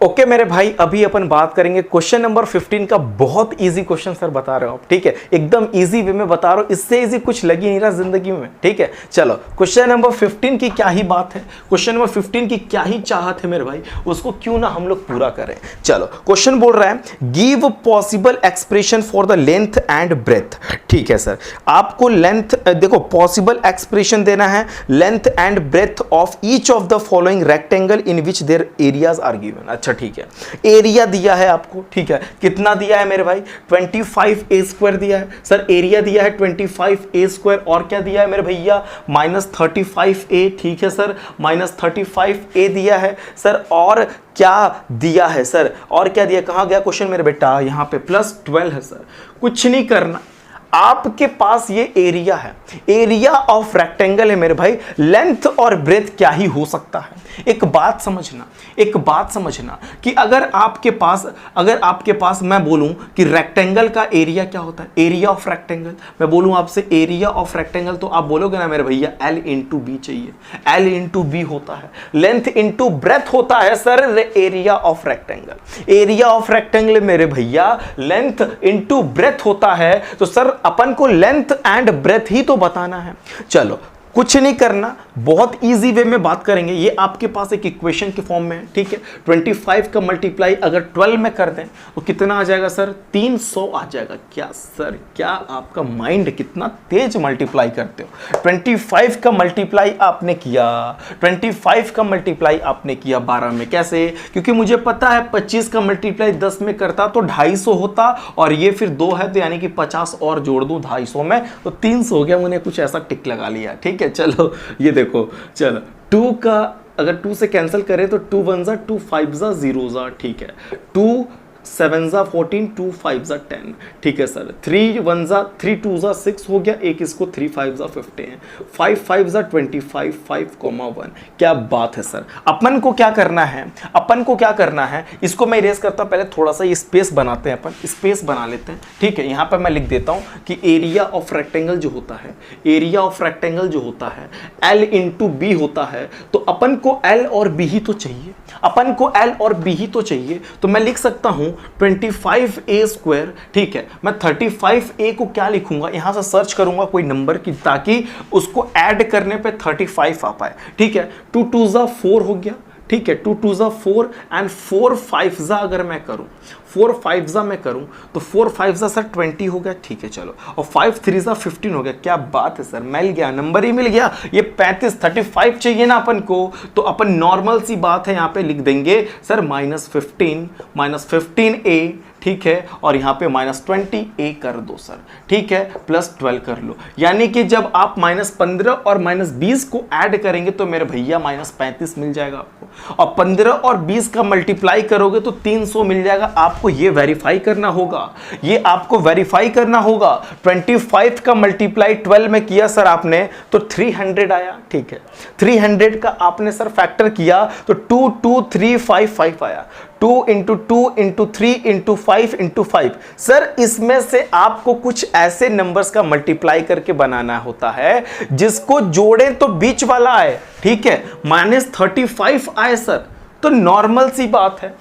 Okay मेरे भाई, अभी अपन बात करेंगे क्वेश्चन नंबर 15 का। बहुत इजी क्वेश्चन सर बता रहे हो आप, ठीक है, एकदम इजी वे में बता रहा हूं, इससे इजी कुछ लग ही नहीं रहा जिंदगी में, ठीक है। चलो क्वेश्चन नंबर 15 की क्या ही बात है, क्वेश्चन नंबर 15 की क्या ही चाहत है मेरे भाई, उसको क्यों ना हम लोग पूरा करें। चलो क्वेश्चन बोल रहा है give possible expression for the length and breadth. ठीक है सर, आपको लेंथ देखो, पॉसिबल एक्सप्रेशन देना है length and breadth of each of the following rectangle in which their areas are given. अच्छा ठीक है, एरिया दिया है आपको, ठीक है, कितना दिया है मेरे भाई, 25a² दिया है सर, एरिया दिया है 25a², और क्या दिया है मेरे भैया, -35a, ठीक है सर, -35a दिया है सर, और क्या दिया है सर, और क्या दिया, कहां गया क्वेश्चन मेरे बेटा, यहां पे +12 है सर। कुछ नहीं करना, आपके पास ये एरिया है, एरिया ऑफ रेक्टेंगल है मेरे भाई, लेंथ और ब्रेथ क्या ही हो सकता है। एक बात समझना, एक बात समझना कि अगर आपके पास मैं बोलूं कि रेक्टेंगल का एरिया क्या होता है, एरिया ऑफ रेक्टेंगल, मैं बोलूं आपसे एरिया ऑफ रेक्टेंगल, तो आप बोलोगे ना मेरे भैया L इंटू बी चाहिए, L इंटू बी होता है, लेंथ इंटू ब्रेथ होता है sir area of rectangle, area of rectangle मेरे भैया लेंथ इंटू ब्रेथ होता है, तो सर अपन को लेंथ एंड ब्रेथ ही तो बताना है। चलो कुछ नहीं करना, बहुत इजी वे में बात करेंगे, ये आपके पास एक इक्वेशन के फॉर्म में है, ठीक है। 25 का मल्टीप्लाई अगर 12 में कर दें तो कितना आ जाएगा सर, 300 आ जाएगा। क्या सर, क्या आपका माइंड कितना तेज मल्टीप्लाई करते हो। 25 का मल्टीप्लाई आपने किया, 25 का मल्टीप्लाई आपने किया 12 में, कैसे, क्योंकि मुझे पता है 25 का मल्टीप्लाई 10 में करता तो 250 होता, और ये फिर 2 है तो यानी कि 50 और जोड़ दूं 250 में तो 300 हो गया, मैंने कुछ ऐसा टिक लगा लिया, ठीक है। चलो ये देखो, चलो 2 का अगर 2 से कैंसिल करें तो 2 1 जा 2 5 जा 0 जा, ठीक है, 2 7 जा 14, 2 5 जा 10, ठीक है सर, 3 1 जा 3 2 जा 6 हो गया, एक इसको 3 5 जा 15, 5 5 जा 25, 5,1। क्या बात है सर। अपन को क्या करना है, अपन को क्या करना है, इसको मैं इरेज करता हूं, पहले थोड़ा सा ये स्पेस बनाते हैं, अपन स्पेस बना लेते हैं, ठीक है। यहां पर मैं लिख देता हूं कि एरिया ऑफ रेक्टेंगल जो होता है, एरिया ऑफ रेक्टेंगल जो होता है L इंटू बी होता है, तो अपन को L और B ही तो चाहिए, अपन को L और B ही तो चाहिए, तो मैं लिख सकता हूं 25a², ठीक है। मैं 35a को क्या लिखूंगा, यहां से सर्च करूंगा कोई नंबर की, ताकि उसको ऐड करने पे 35 आ पाए, ठीक है। 2 2 जा 4 हो गया, ठीक है, 2 2 जा 4 एंड 4 5 जा अगर मैं करूं, 4 5 जा मैं करूं तो 4 5 जा सर 20 हो गया, ठीक है। चलो, और 5 3 जा 15 हो गया। क्या बात है सर, मिल गया, नंबर ही मिल गया। ये 35 चाहिए ना अपन को, तो अपन नॉर्मल सी बात है यहां पे लिख देंगे सर -15a, ठीक है, और यहां पे -20a कर दो सर, ठीक है, +12 कर लो, यानी कि जब आप -15 और -20 को ऐड करेंगे तो मेरे भैया -35 मिल जाएगा आपको, और 15 और 20 का मल्टीप्लाई करोगे तो 300 मिल जाएगा। आपको ये वेरीफाई करना होगा, ये आपको वेरीफाई करना होगा। 25 का मल्टीप्लाई 12 में किया सर आपने तो 300 आया, ठीक है, 300 का आपने सर फैक्टर किया तो 2 2 3 5 5 आया, 2 into 2 into 3 into 5 into 5। Sir इसमें से आपको कुछ ऐसे नंबर्स का मल्टीप्लाई करके बनाना होता है जिसको जोड़ें तो बीच वाला आए, ठीक है, -35 आए सर, तो नॉर्मल सी बात है,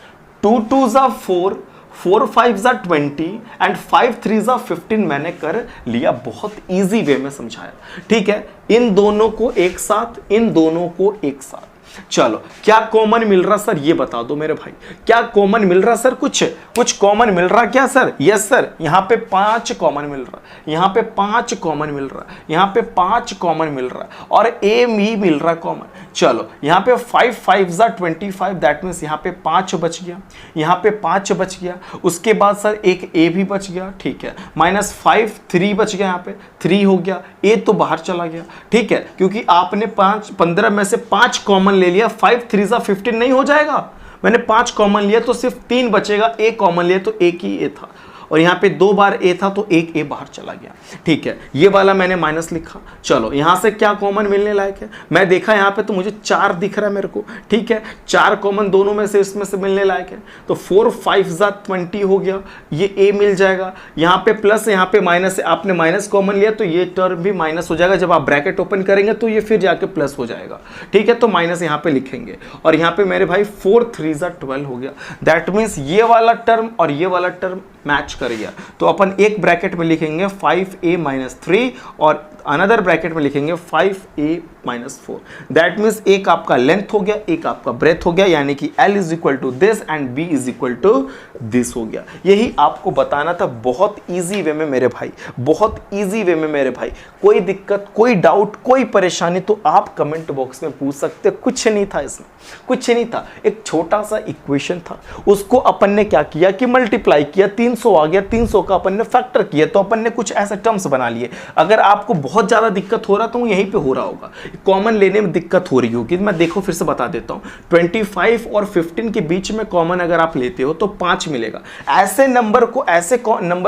2 2 जा 4, 4 5 जा 20 एंड 5 3 जा 15 मैंने कर लिया, बहुत इजी वे में समझाया, ठीक है। इन दोनों को एक साथ, इन दोनों को एक साथ, चलो क्या कॉमन मिल रहा सर ये बता दो मेरे भाई, क्या कॉमन मिल रहा सर, कुछ कॉमन मिल रहा क्या सर, यस सर, यहां पे 5 कॉमन मिल रहा, यहां पे 5 कॉमन मिल रहा, यहां पे 5 कॉमन मिल रहा, और ए भी मिल रहा कॉमन। चलो यहां पे 5 5 जा 25, दैट मींस यहां पे 5 बच गया, यहां पे 5 बच गया, उसके बाद सर एक ए भी बच गया, ठीक है, -5 3 बच गया, यहां पे 3 हो गया, ए तो बाहर चला गया, ठीक है, क्योंकि आपने 15 में से 5 कॉमन ले लिया, 5 3 जा 15 नहीं हो जाएगा, मैंने 5 कॉमन लिया तो सिर्फ 3 बचेगा, ए कॉमन लिया तो एक ही ए था, और यहाँ पे 2 बार ए था तो एक ए बाहर चला गया, ठीक है। ये वाला मैंने माइनस लिखा। चलो यहाँ से क्या कॉमन मिलने लायक है, मैं देखा यहाँ पे तो मुझे 4 दिख रहा है मेरे को, ठीक है। 4 कॉमन दोनों में से इसमें से मिलने लायक है, तो 4 5 20 हो गया, ये ए मिल जाएगा। यहाँ पे प्लस यहाँ पे माइनस है, आपने माइनस कॉमन लिया तो ये टर्म भी माइनस हो जाएगा, जब आप ब्रैकेट ओपन करेंगे तो ये फिर जाके प्लस हो जाएगा, ठीक है। तो माइनस यहाँ पे लिखेंगे और यहाँ पे मेरे भाई 4 3 12 हो गया। दैट मीन्स ये वाला टर्म और ये वाला टर्म मैच कर गया, तो अपन एक ब्रैकेट में लिखेंगे 5a - 3 और अनदर ब्रैकेट में लिखेंगे 5a - 4। दैट मीन्स एक आपका लेंथ हो गया, एक आपका ब्रेथ हो गया, यानी कि L = this and B = this हो गया। यही आपको बताना था, बहुत इजी वे में मेरे भाई, बहुत इजी वे में मेरे भाई। कोई दिक्कत, कोई डाउट, कोई परेशानी तो आप कमेंट बॉक्स में पूछ सकते। कुछ नहीं था इसमें, कुछ नहीं था, एक छोटा सा इक्वेशन था, उसको अपन ने क्या किया कि मल्टीप्लाई किया, 300 आ गया, 300 का अपन ने फैक्टर किया, तो अपन ने कुछ ऐसे टर्म्स बना लिए। अगर आपको बहुत ज्यादा दिक्कत हो रहा तो यहीं पे हो रहा होगा, कॉमन लेने में दिक्कत हो रही होगी। मैं देखो फिर से बता देता हूं, 25 और 15 के बीच में कॉमन अगर आप लेते हो तो 5 मिलेगा। ऐसे नंबर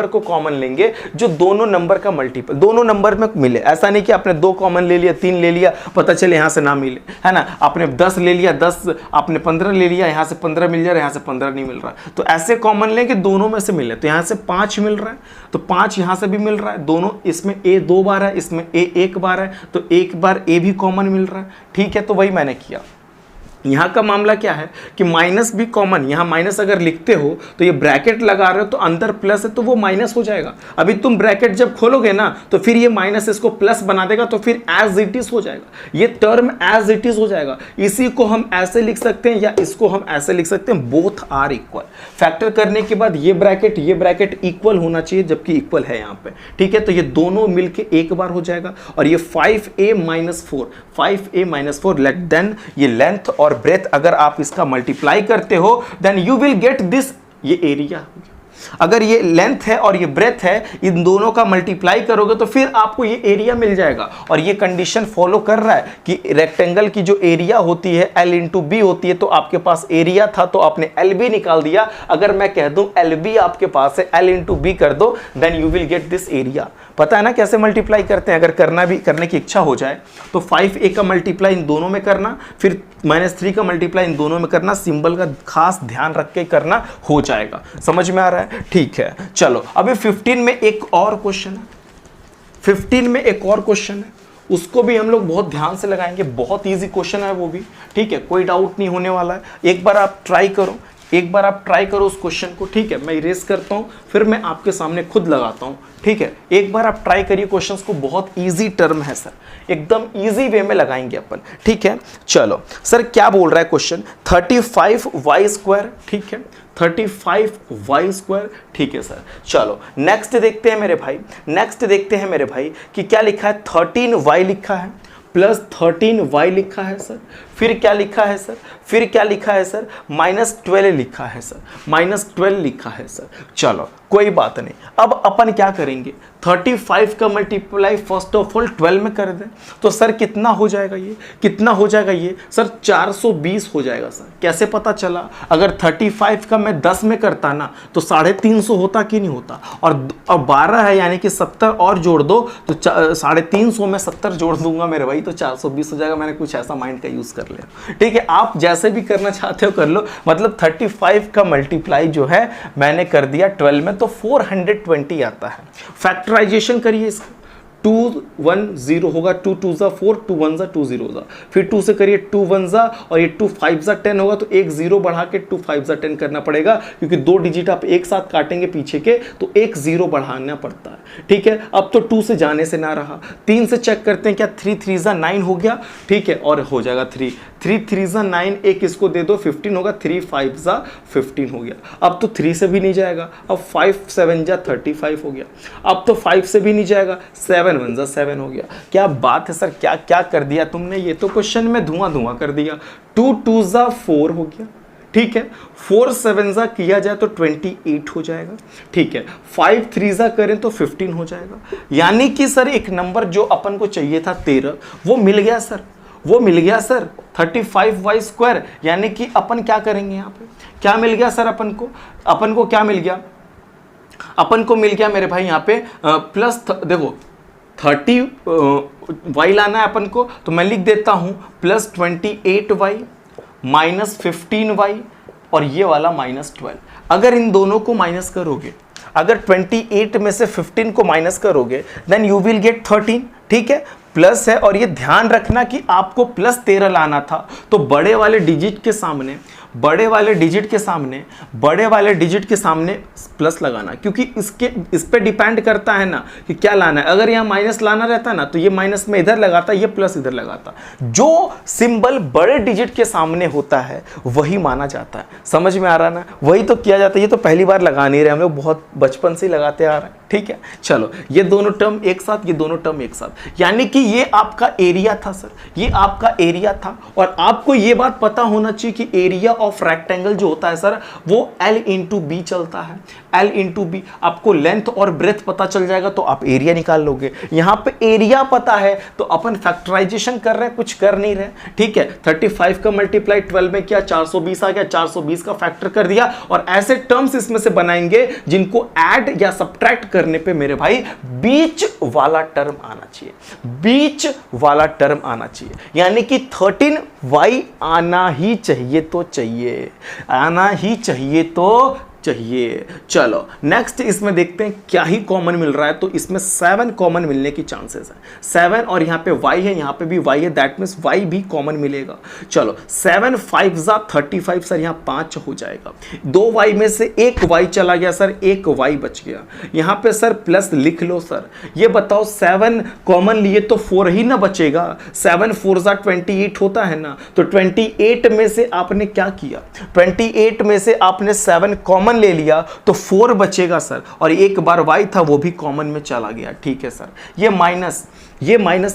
को कॉमन लेंगे जो दोनों नंबर का मल्टीपल, दोनों नंबर में मिले। ऐसा नहीं कि आपने 2 कॉमन ले लिया, 3 ले लिया, पता चले यहां से ना मिले, है ना। आपने 10 ले लिया, 10, आपने 15 ले लिया, यहां से 15 मिल जा रहा है, यहां से 15 नहीं मिल रहा। तो ऐसे कॉमन लेंगे दोनों में से मिले, तो यहां से 5 मिल रहा है, तो 5 यहां से भी मिल रहा है, दोनों इसमें a 2 बार है, इसमें a 1 बार है, तो एक बार a भी कॉमन मिल रहा है, ठीक है। तो वही मैंने किया। यहाँ का मामला क्या है कि माइनस भी कॉमन, यहाँ माइनस अगर लिखते हो तो ये ब्रैकेट लगा रहे हो तो अंदर प्लस है तो वो माइनस हो जाएगा। अभी तुम ब्रैकेट जब खोलोगे ना तो फिर ये माइनस इसको प्लस बना देगा, तो फिर एज इट इज हो जाएगा, ये टर्म एज इट इज हो जाएगा। इसी को हम ऐसे लिख सकते हैं या इसको हम ऐसे लिख सकते हैं, बोथ आर इक्वल। फैक्टर करने के बाद ये ब्रैकेट इक्वल होना चाहिए, जबकि इक्वल है यहाँ पे, ठीक है। तो ये दोनों मिलके एक बार हो जाएगा और ये 5a - 4 लेट देन ये लेंथ और ब्रेथ अगर आप इसका मल्टीप्लाई करते हो then you will get this, ये एरिया। अगर ये लेंथ है और ये ब्रेथ है, इन दोनों का मल्टीप्लाई करोगे तो फिर आपको ये एरिया मिल जाएगा। और ये कंडीशन फॉलो कर रहा है कि रेक्टेंगल की जो एरिया होती है L × B होती है, तो आपके पास एरिया था तो आपने LB निकाल दिया। अगर मैं कह दूं LB आपके पास है, L × B कर दो, then you will get this area. पता है ना कैसे मल्टीप्लाई करते हैं। अगर करने की इच्छा हो जाए तो 5a का मल्टीप्लाई इन दोनों में करना, फिर -3 का मल्टीप्लाई इन दोनों में करना, सिंबल का खास ध्यान रख के करना, हो जाएगा। समझ में आ रहा है, ठीक है। चलो अभी 15 में एक और क्वेश्चन है, 15 में एक और क्वेश्चन है, उसको भी हम लोग बहुत ध्यान से लगाएंगे। बहुत इजी क्वेश्चन है वो भी, ठीक है, कोई डाउट नहीं होने वाला है। एक बार आप ट्राई करो उस क्वेश्चन को, ठीक है। मैं इरेज करता हूं, फिर मैं आपके सामने खुद लगाता हूं, ठीक है। एक बार आप ट्राई करिए क्वेश्चंस को, बहुत इजी टर्म है सर, एकदम इजी वे में लगाएंगे अपन, ठीक है। चलो सर क्या बोल रहा है क्वेश्चन, 35y², ठीक है, 35y², ठीक है सर। चलो नेक्स्ट देखते हैं मेरे भाई, कि क्या लिखा है, 13y लिखा है प्लस 13y लिखा है सर, फिर क्या लिखा है सर, -12 लिखा है सर, -12 लिखा है सर। चलो कोई बात नहीं, अब अपन क्या करेंगे, 35 का मल्टीप्लाई फर्स्ट ऑफ ऑल 12 में कर दें, तो सर कितना हो जाएगा ये, सर 420 हो जाएगा सर। कैसे पता चला, अगर 35 का मैं 10 में करता ना तो 350 होता कि नहीं होता, और 12 है यानी कि 70 और जोड़ दो तो 350 में 70 जोड़ दूंगा मेरे भाई, तो 420 हो जाएगा। मैंने कुछ ऐसा माइंड का यूज कर लिया, ठीक है। आप जैसे भी करना चाहते हो कर लो, मतलब 35 का मल्टीप्लाई जो है मैंने कर दिया 12 में, तो 420 आता है। फैक्टराइजेशन करिए इसका, 2 1 0 होगा, 2 2 4, 2 1 2 0, फिर 2 से करिए 2 1 और ये 2 5 10 होगा, तो एक 0 बढ़ा के 2 5 10 करना पड़ेगा, क्योंकि 2 डिजिट आप एक साथ काटेंगे पीछे के तो एक 0 बढ़ाना पड़ता है, ठीक है। अब तो 2 से जाने से ना रहा, 3 से चेक करते हैं क्या, 3 3 9 हो गया, ठीक है, और हो जाएगा 3 3 9, एक इसको दे दो 15 होगा, 3 5 15 हो गया। अब तो 3 से भी नहीं जाएगा, अब 5 7 35 हो गया, अब तो 5 से भी नहीं जाएगा, 7 1 7 हो गया। क्या बात है सर, क्या क्या कर दिया तुमने, ये तो क्वेश्चन में धुआं कर दिया। 2 2 4 हो गया, ठीक है, 4 7 किया जाए तो 28 हो जाएगा, ठीक है, 5 3 करें तो 15 हो जाएगा। यानी कि सर एक नंबर जो अपन को चाहिए था 13, वो मिल गया सर, 35y², यानी कि अपन क्या करेंगे यहाँ पे, क्या मिल गया सर अपन को क्या मिल गया, अपन को मिल गया मेरे भाई यहाँ पे प्लस देखो 30 वाई लाना है अपन को, तो मैं लिख देता हूँ प्लस 28y माइनस 15y और ये वाला माइनस 12। अगर इन दोनों को माइनस करोगे, अगर 28 में से 15 को माइनस करोगे देन यू विल गेट 13, ठीक है, प्लस है। और ये ध्यान रखना कि आपको प्लस 13 लाना था, तो बड़े वाले डिजिट के सामने प्लस लगाना, क्योंकि इस पे डिपेंड करता है ना कि क्या लाना है। अगर यहाँ माइनस लाना रहता ना तो ये माइनस में इधर लगाता, ये प्लस इधर लगाता। जो सिंबल बड़े डिजिट के सामने होता है वही माना जाता है। समझ में आ रहा ना, वही तो किया जाता है। ये तो पहली बार लगा नहीं रहे हम लोग, बहुत बचपन से ही लगाते आ रहे हैं, ठीक है। चलो ये दोनों टर्म एक साथ, ये दोनों टर्म एक साथ, यानी कि ये आपका एरिया था सर, ये आपका एरिया था। और आपको ये बात पता होना चाहिए कि एरिया ऑफ रेक्टेंगल जो होता है सर वो L इंटू बी चलता है, L इंटू बी। आपको लेंथ और ब्रेथ पता चल जाएगा तो आप एरिया निकाल लोगे। यहां पे एरिया पता है तो अपन फैक्टराइजेशन कर रहे हैं, कुछ कर नहीं रहे, ठीक है। 35 का मल्टीप्लाई 12 में किया, 420 आ गया, 420 का फैक्टर कर दिया। और ऐसे टर्म्स इसमें से बनाएंगे जिनको ऐड या सब्ट्रैक्ट करने पे मेरे भाई बीच वाला टर्म आना चाहिए, बीच वाला टर्म आना चाहिए, यानी कि 13y आना ही चाहिए तो चाहिए, आना ही चाहिए तो चाहिए। चलो नेक्स्ट इसमें देखते हैं क्या ही कॉमन मिल रहा है। तो इसमें 7 कॉमन मिलने की चांसेस है, 7 और यहाँ पे y है, यहाँ पे भी y है, दैट मीन्स y भी कॉमन मिलेगा। चलो 7 5 जा 35 सर, यहाँ 5 हो जाएगा। 2y में से एक y चला गया सर, एक y बच गया। यहाँ पे सर प्लस लिख लो सर। ये बताओ 7 कॉमन लिए तो 4 ही ना बचेगा, 7 4 जा 28 होता है ना। तो 28 में से आपने क्या किया, 28 में से आपने 7 कॉमन ले लिया तो 4 बचेगा सर, और एक बार y था वो भी कॉमन में चला गया, ठीक है सर। ये माइनस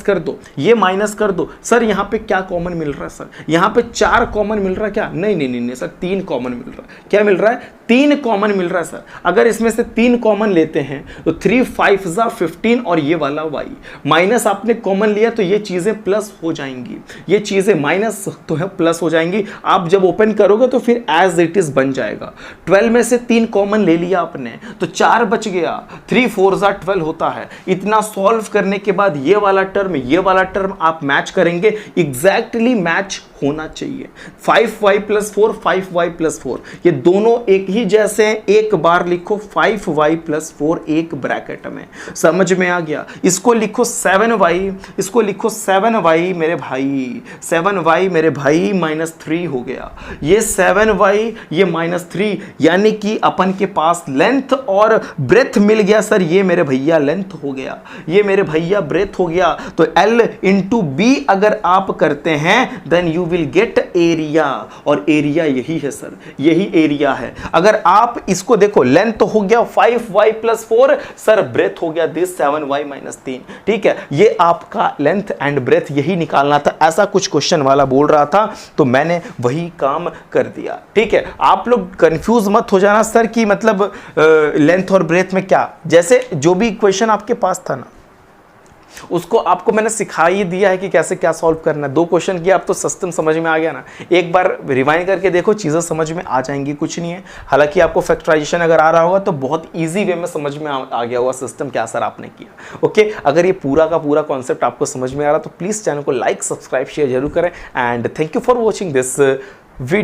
कर दो, ये माइनस कर दो। सर यहाँ पे क्या कॉमन मिल रहा है सर, यहाँ पे 4 कॉमन मिल रहा है क्या, नहीं सर 3 कॉमन मिल रहा है। क्या मिल रहा है, 3 कॉमन मिल रहा है सर। अगर इसमें से 3 कॉमन लेते हैं तो 3 5 जा 15 और ये वाला y माइनस आपने कॉमन लिया तो ये चीजें प्लस हो जाएंगी, ये चीजें माइनस तो है प्लस हो जाएंगी। आप जब ओपन करोगे तो फिर एज इट इज बन जाएगा। 12 में से 3 कॉमन ले लिया आपने तो 4 बच गया, 3 4 जा 12 होता है। इतना सॉल्व करने के बाद ये वाला टर्म आप मैच करेंगे, एग्जैक्टली मैच होना चाहिए। 5y + 4 5y + 4 ये दोनों एक ही जैसे हैं, एक बार लिखो 5y + 4 एक ब्रैकेट में, समझ में आ गया। इसको लिखो 7y, इसको लिखो 7y मेरे भाई, 7y मेरे भाई -3 हो गया। ये 7y ये -3, यानी कि अपन के पास लेंथ और ब्रेथ मिल गया सर। ये मेरे भैया लेंथ हो गया, ये मेरे भैया ब्रेथ हो गया। तो L इंटू बी अगर आप करते हैं then you will get area, और एरिया यही है सर, यही एरिया है। अगर आप इसको देखो, लेंथ हो गया 5y + 4 सर, ब्रेथ हो गया दिस 7y - 3, ठीक है। ये आपका लेंथ एंड ब्रेथ यही निकालना था। ऐसा कुछ क्वेश्चन वाला बोल रहा था तो मैंने वही काम कर दिया, ठीक है। आप लोग कंफ्यूज मत हो जाना सर कि मतलब लेंथ और ब्रेथ में क्या, जैसे जो भी क्वेश्चन आपके पास था ना उसको आपको मैंने सिखा ही दिया है कि कैसे क्या सॉल्व करना है। 2 क्वेश्चन किया, अब तो सिस्टम समझ में आ गया ना। एक बार रिवाइंड करके देखो, चीज़ें समझ में आ जाएंगी, कुछ नहीं है। हालांकि आपको फैक्टराइजेशन अगर आ रहा होगा तो बहुत इजी वे में समझ में आ गया होगा सिस्टम क्या सर आपने किया, ओके। अगर ये पूरा का पूरा कॉन्सेप्ट आपको समझ में आ रहा तो प्लीज़ चैनल को लाइक सब्सक्राइब शेयर जरूर करें। And thank you for watching this video.